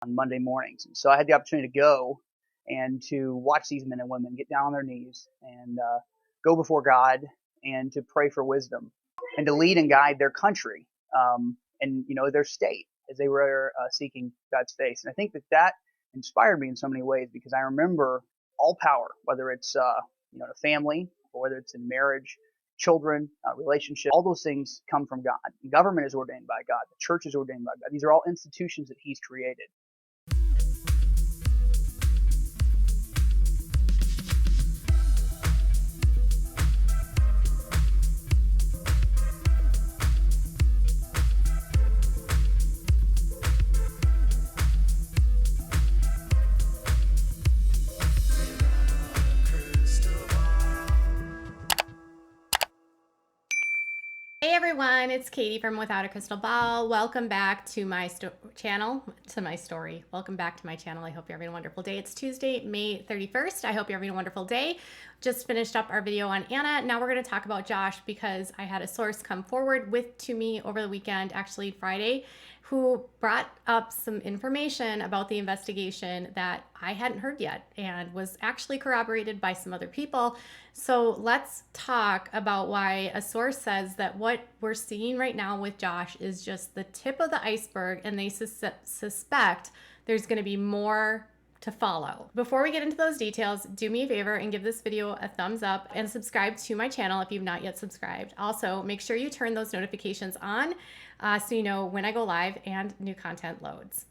on Monday mornings. And so I had the opportunity to go and to watch these men and women get down on their knees and go before God and to pray for wisdom and to lead and guide their country and their state as they were seeking God's face. And I think that inspired me in so many ways, because I remember all power, whether it's in a family or whether it's in marriage, children, relationships, all those things come from God. The government is ordained by God. The church is ordained by God. These are all institutions that He's created. Hey everyone, it's Katie from Without a Crystal Ball. Welcome back to my channel, to my story. Welcome back to my channel. I hope you're having a wonderful day. It's Tuesday, May 31st. I hope you're having a wonderful day. Just finished up our video on Anna. Now we're going to talk about Josh, because I had a source come forward to me over the weekend, actually Friday, who brought up some information about the investigation that I hadn't heard yet and was actually corroborated by some other people. So let's talk about why a source says that what we're seeing right now with Josh is just the tip of the iceberg, and they suspect there's going to be more to follow. Before we get into those details, do me a favor and give this video a thumbs up and subscribe to my channel if you've not yet subscribed. Also, make sure you turn those notifications on so you know when I go live and new content loads.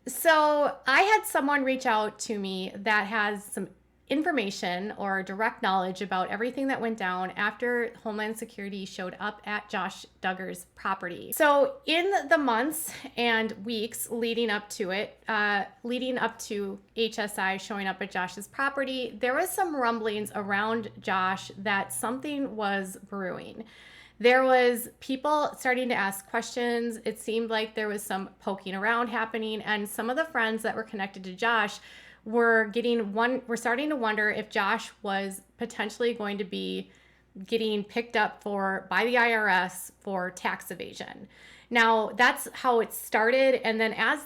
So I had someone reach out to me that has some information or direct knowledge about everything that went down after Homeland Security showed up at Josh Duggar's property. So in the months and weeks leading up to it, leading up to HSI showing up at Josh's property, there was some rumblings around Josh that something was brewing. There was people starting to ask questions. It seemed like there was some poking around happening, and some of the friends that were connected to Josh were starting to wonder if Josh was potentially going to be getting picked up by the IRS for tax evasion. Now, that's how it started. And then as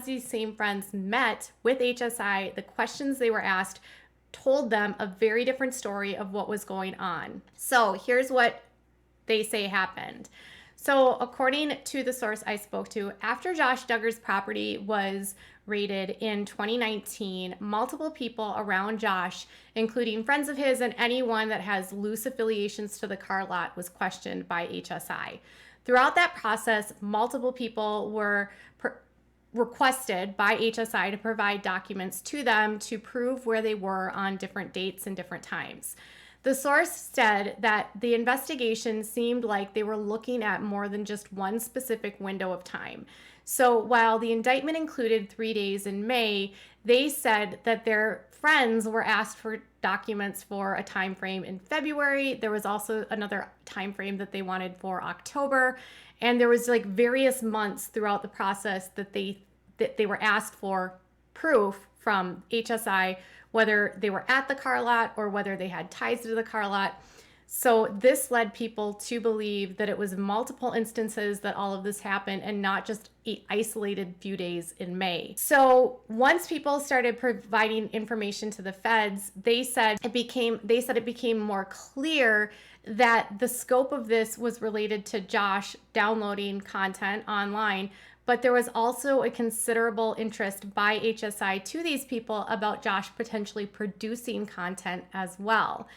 these same friends met with HSI, the questions they were asked told them a very different story of what was going on. So here's what they say happened. So according to the source I spoke to, after Josh Duggar's property was raided in 2019, multiple people around Josh, including friends of his and anyone that has loose affiliations to the car lot, was questioned by HSI. Throughout that process, multiple people were requested by HSI to provide documents to them to prove where they were on different dates and different times. The source said that the investigation seemed like they were looking at more than just one specific window of time. So while the indictment included 3 days in May, they said that their friends were asked for documents for a time frame in February. There was also another time frame that they wanted for October, and there was like various months throughout the process that they were asked for proof from HSI, whether they were at the car lot or whether they had ties to the car lot. So this led people to believe that it was multiple instances that all of this happened and not just an isolated few days in May. So once people started providing information to the feds, they said it became more clear that the scope of this was related to Josh downloading content online, but there was also a considerable interest by HSI to these people about Josh potentially producing content as well.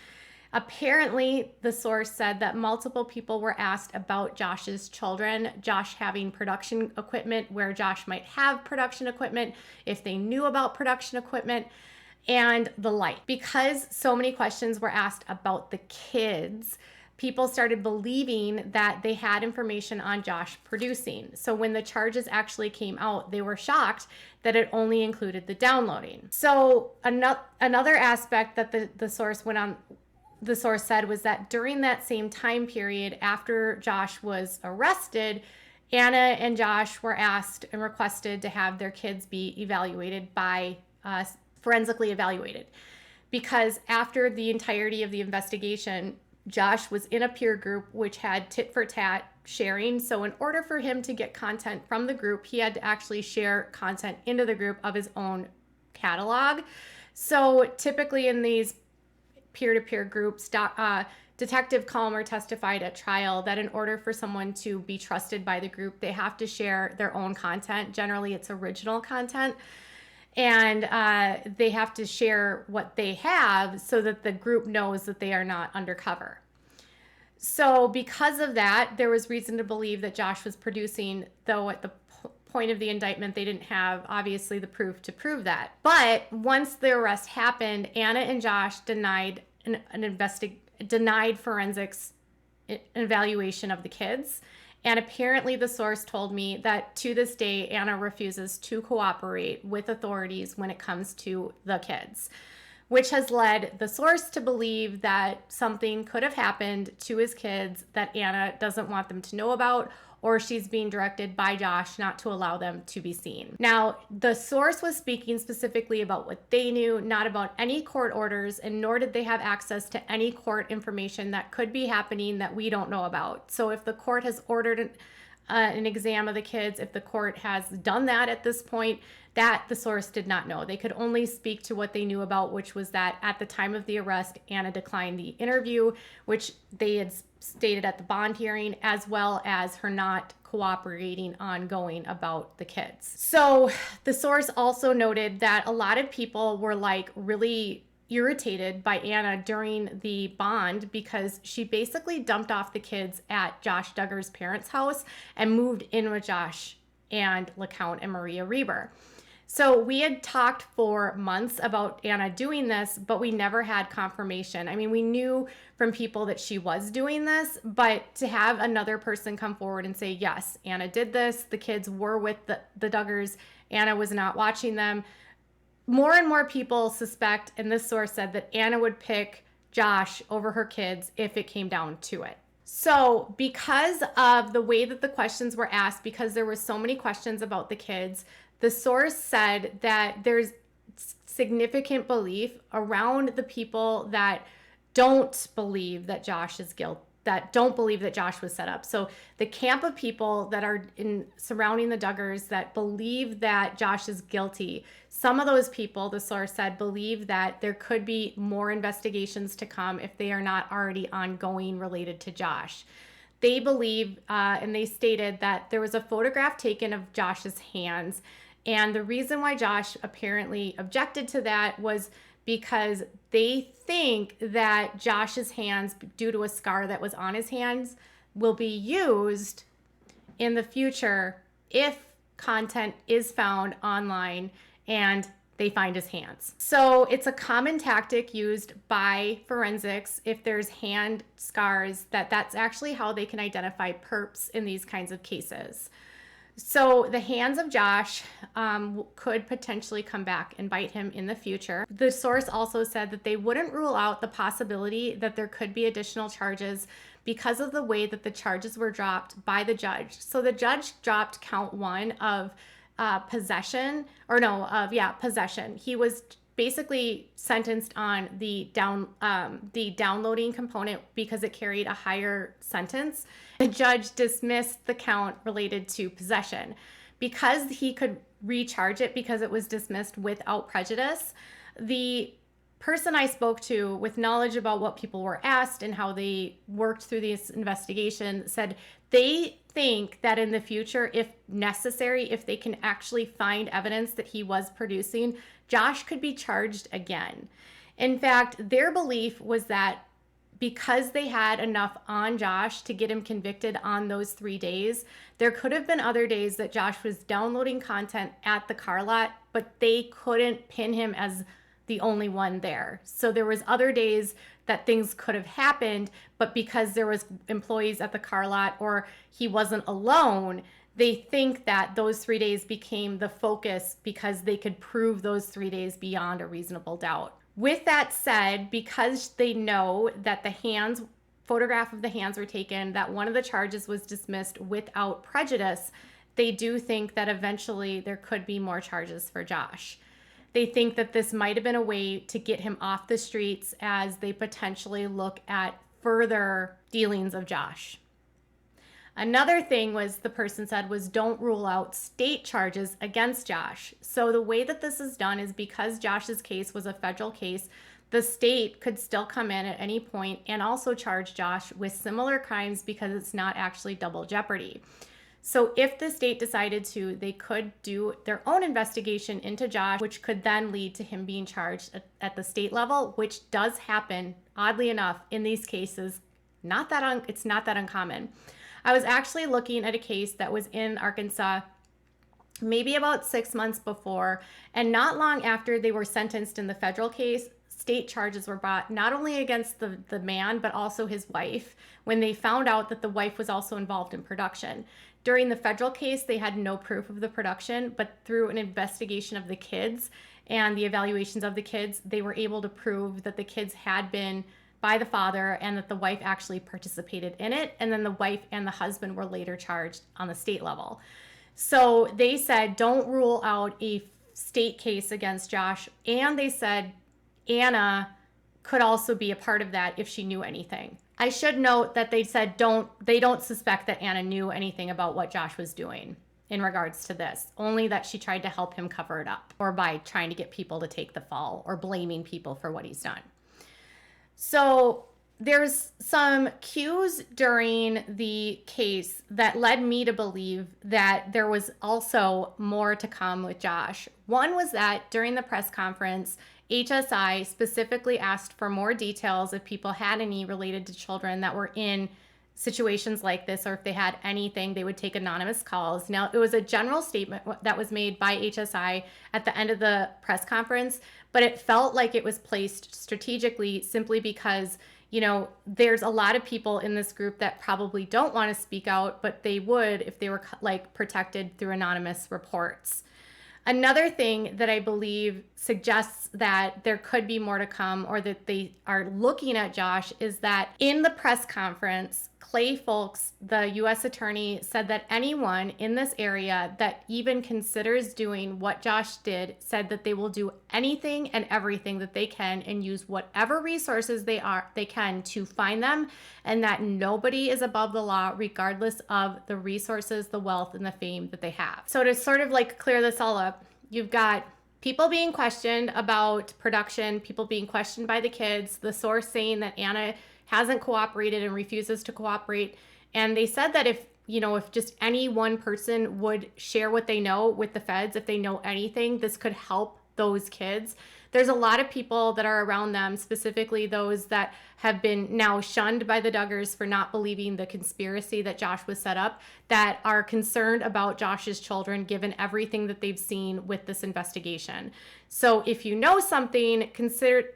Apparently, the source said that multiple people were asked about Josh's children, Josh having production equipment, where Josh might have production equipment, if they knew about production equipment, and the like. Because so many questions were asked about the kids, people started believing that they had information on Josh producing. So when the charges actually came out, they were shocked that it only included the downloading. So another aspect that the source said was that during that same time period after Josh was arrested, Anna and Josh were asked and requested to have their kids be evaluated forensically evaluated. Because after the entirety of the investigation, Josh was in a peer group which had tit for tat sharing. So in order for him to get content from the group, he had to actually share content into the group of his own catalog. So typically in these peer-to-peer groups, Detective Calmer testified at trial that in order for someone to be trusted by the group, they have to share their own content. Generally, it's original content. And they have to share what they have so that the group knows that they are not undercover. So because of that, there was reason to believe that Josh was producing, though at the point of the indictment, they didn't have, obviously, the proof to prove that. But once the arrest happened, Anna and Josh denied denied forensics evaluation of the kids. And apparently the source told me that to this day, Anna refuses to cooperate with authorities when it comes to the kids, which has led the source to believe that something could have happened to his kids that Anna doesn't want them to know about, or she's being directed by Josh not to allow them to be seen. Now, the source was speaking specifically about what they knew, not about any court orders, and nor did they have access to any court information that could be happening that we don't know about. So if the court has ordered an exam of the kids, if the court has done that at this point, that the source did not know. They could only speak to what they knew about, which was that at the time of the arrest, Anna declined the interview, which they had stated at the bond hearing, as well as her not cooperating ongoing about the kids. So the source also noted that a lot of people were like really irritated by Anna during the bond because she basically dumped off the kids at Josh Duggar's parents' house and moved in with Josh and LeCount and Maria Reber. So we had talked for months about Anna doing this, but we never had confirmation. I mean, we knew from people that she was doing this, but to have another person come forward and say, yes, Anna did this, the kids were with the Duggars, Anna was not watching them. More and more people suspect, and this source said, that Anna would pick Josh over her kids if it came down to it. So because of the way that the questions were asked, because there were so many questions about the kids, the source said that there's significant belief around the people that don't believe that Josh is guilty, that don't believe that Josh was set up. So the camp of people that are surrounding the Duggars that believe that Josh is guilty, some of those people, the source said, believe that there could be more investigations to come if they are not already ongoing related to Josh. They believe, and they stated that there was a photograph taken of Josh's hands. And the reason why Josh apparently objected to that was because they think that Josh's hands, due to a scar that was on his hands, will be used in the future if content is found online and they find his hands. So it's a common tactic used by forensics if there's hand scars, that's actually how they can identify perps in these kinds of cases. So the hands of Josh could potentially come back and bite him in the future. The source also said that they wouldn't rule out the possibility that there could be additional charges because of the way that the charges were dropped by the judge. So the judge dropped count 1 of possession. He was basically sentenced on the downloading component because it carried a higher sentence. The judge dismissed the count related to possession because he could recharge it because it was dismissed without prejudice. The person I spoke to with knowledge about what people were asked and how they worked through this investigation said they think that in the future, if necessary, if they can actually find evidence that he was producing, Josh could be charged again. In fact, their belief was that because they had enough on Josh to get him convicted on those 3 days, there could have been other days that Josh was downloading content at the car lot, but they couldn't pin him as the only one there. So there was other days that things could have happened, but because there was employees at the car lot or he wasn't alone, they think that those 3 days became the focus because they could prove those 3 days beyond a reasonable doubt. With that said, because they know that the photograph of the hands were taken, that one of the charges was dismissed without prejudice, they do think that eventually there could be more charges for Josh. They think that this might have been a way to get him off the streets as they potentially look at further dealings of Josh. Another thing was the person said was don't rule out state charges against Josh. So the way that this is done is because Josh's case was a federal case, the state could still come in at any point and also charge Josh with similar crimes because it's not actually double jeopardy. So if the state decided to, they could do their own investigation into Josh, which could then lead to him being charged at the state level, which does happen, oddly enough, in these cases. It's not that uncommon. I was actually looking at a case that was in Arkansas maybe about 6 months before, and not long after they were sentenced in the federal case, state charges were brought not only against the man, but also his wife, when they found out that the wife was also involved in production. During the federal case, they had no proof of the production, but through an investigation of the kids and the evaluations of the kids, they were able to prove that the kids had been by the father and that the wife actually participated in it. And then the wife and the husband were later charged on the state level. So they said, don't rule out a state case against Josh. And they said Anna could also be a part of that if she knew anything. I should note that they said they don't suspect that Anna knew anything about what Josh was doing in regards to this, only that she tried to help him cover it up, or by trying to get people to take the fall or blaming people for what he's done. So there's some cues during the case that led me to believe that there was also more to come with Josh. One was that during the press conference, HSI specifically asked for more details if people had any related to children that were in situations like this, or if they had anything, they would take anonymous calls. Now, it was a general statement that was made by HSI at the end of the press conference, but it felt like it was placed strategically simply because, you know, there's a lot of people in this group that probably don't want to speak out, but they would if they were like protected through anonymous reports. Another thing that I believe suggests that there could be more to come, or that they are looking at Josh, is that in the press conference, Clay Folks, the U.S. attorney, said that anyone in this area that even considers doing what Josh did said that they will do anything and everything that they can and use whatever resources they can to find them, and that nobody is above the law regardless of the resources, the wealth, and the fame that they have. So to sort of like clear this all up, you've got people being questioned about production, people being questioned by the kids, the source saying that Anna hasn't cooperated and refuses to cooperate. And they said that if just any one person would share what they know with the feds, if they know anything, this could help those kids. There's a lot of people that are around them, specifically those that have been now shunned by the Duggars for not believing the conspiracy that Josh was set up, that are concerned about Josh's children, given everything that they've seen with this investigation. So if you know something, consider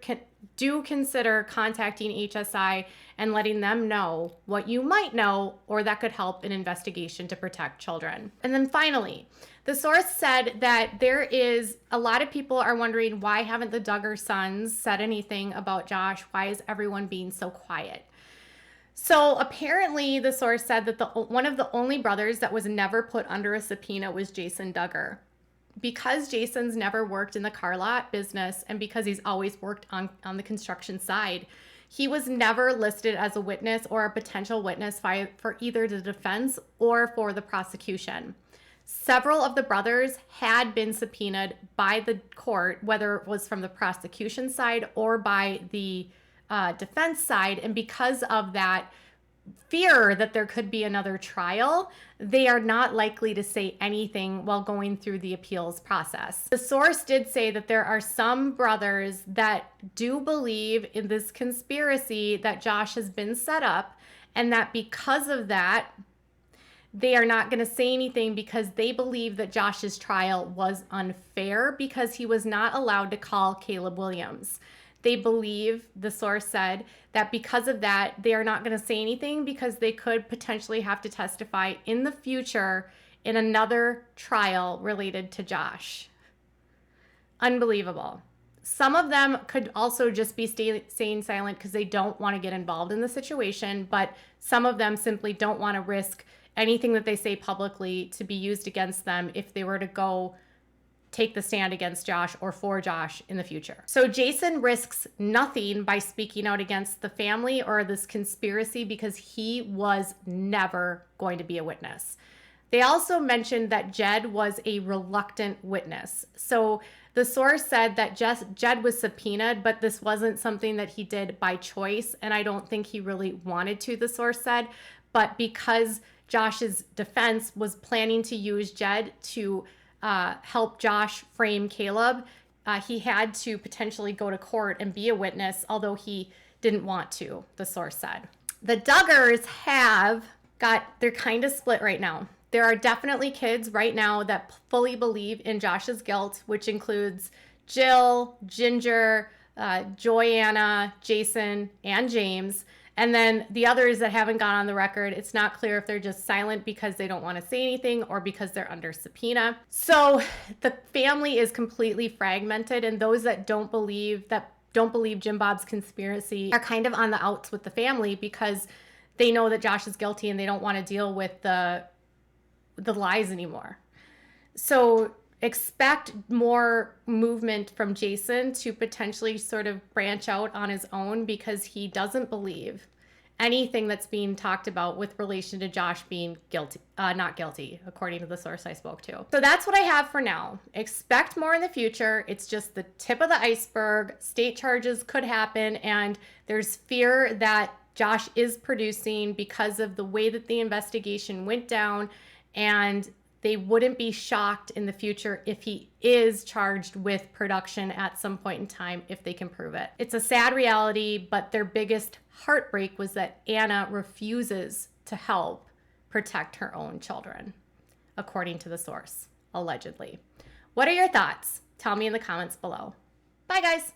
contacting HSI and letting them know what you might know, or that could help an investigation to protect children. And then finally, the source said that there is a lot of people are wondering, why haven't the Duggar sons said anything about Josh? Why is everyone being so quiet? So apparently the source said that one of the only brothers that was never put under a subpoena was Jason Duggar. Because Jason's never worked in the car lot business, and because he's always worked on the construction side, he was never listed as a witness or a potential witness for either the defense or for the prosecution. Several of the brothers had been subpoenaed by the court, whether it was from the prosecution side or by the defense side. And because of that fear that there could be another trial, they are not likely to say anything while going through the appeals process. The source did say that there are some brothers that do believe in this conspiracy that Josh has been set up, and that because of that, they are not going to say anything because they believe that Josh's trial was unfair because he was not allowed to call Caleb Williams. They believe, the source said, that because of that, they are not going to say anything because they could potentially have to testify in the future in another trial related to Josh. Unbelievable. Some of them could also just be staying silent because they don't want to get involved in the situation, but some of them simply don't want to risk anything that they say publicly to be used against them if they were to go take the stand against Josh or for Josh in the future. So Jason risks nothing by speaking out against the family or this conspiracy because he was never going to be a witness. They also mentioned that Jed was a reluctant witness. So the source said that Jed was subpoenaed, but this wasn't something that he did by choice, and I don't think he really wanted to, the source said. But because Josh's defense was planning to use Jed to help Josh frame Caleb, he had to potentially go to court and be a witness, although he didn't want to, the source said. The Duggars they're kind of split right now. There are definitely kids right now that fully believe in Josh's guilt, which includes Jill, Ginger, Joanna, Jason, and James. And then the others that haven't gone on the record, it's not clear if they're just silent because they don't want to say anything or because they're under subpoena. So the family is completely fragmented, and those that don't believe Jim Bob's conspiracy are kind of on the outs with the family because they know that Josh is guilty and they don't want to deal with the lies anymore. So expect more movement from Jason to potentially sort of branch out on his own because he doesn't believe anything that's being talked about with relation to Josh being guilty, not guilty, according to the source I spoke to. So that's what I have for now. Expect more in the future. It's just the tip of the iceberg. State charges could happen, and there's fear that Josh is producing because of the way that the investigation went down, and they wouldn't be shocked in the future if he is charged with production at some point in time if they can prove it. It's a sad reality, but their biggest heartbreak was that Anna refuses to help protect her own children, according to the source, allegedly. What are your thoughts? Tell me in the comments below. Bye, guys.